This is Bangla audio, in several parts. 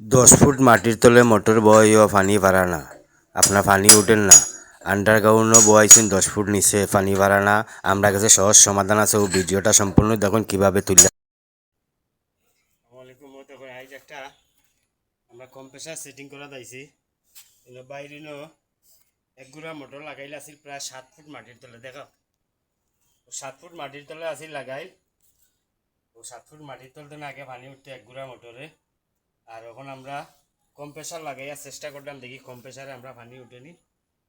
10 ফুট মাটির তলে মোটর বহাইও পানি পারা না, আপনার পানি উঠেন না। আন্ডারগ্রাউন্ডও বহাইছেন 10 ফুট নিচে, পানি পারা না। আমরা কাছে সহজ সমাধান আছে, ও ভিডিওটা সম্পূর্ণ দেখুন কিভাবে তুললে। আসসালামাইকুম, দেখুন আজ একটা আমরা কম্প্রেসার সেটিং করা দিয়েছি। বাইরে এক গুড়া মোটর লাগাইলে আছিল প্রায় 7 ফুট মাটির তলে। দেখো 7 ফুট মাটির তলে আছিল লাগাই, ও 7 ফুট মাটির তলতে না আগে পানি উঠতে এক গুড়া মোটরে। আর এখন আমরা কম্প্রেসার লাগাইয়া চেষ্টা করলাম, দেখি কম্প্রেসারে আমরা পানি উঠেনি।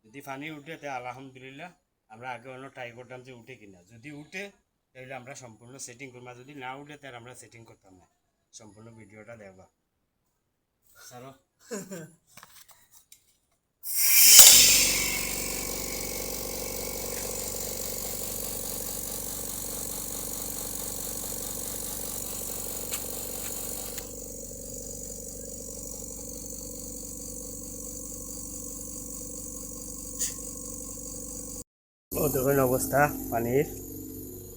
যদি পানি উঠে তাহলে আলহামদুলিল্লাহ, আমরা আগে অন্য ট্রাই করতাম যে উঠে কিনা। যদি উঠে তাহলে আমরা সম্পূর্ণ সেটিং করবো, যদি না উঠে তাহলে আমরা সেটিং করতাম না। সম্পূর্ণ ভিডিওটা দেখবা সারো। ও দেখুন অবস্থা পানির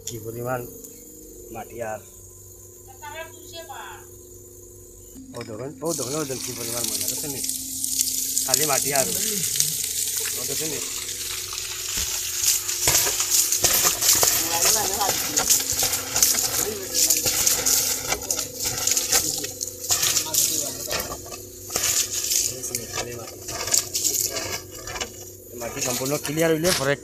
কি পরিমাণ মাটি। আর ও দেখুন কি পরিমাণ ময়লা দেখছেন, খালি মাটি। আর ও দেখছেন মাটি সম্পূর্ণ ক্লিয়ার হইলে পরে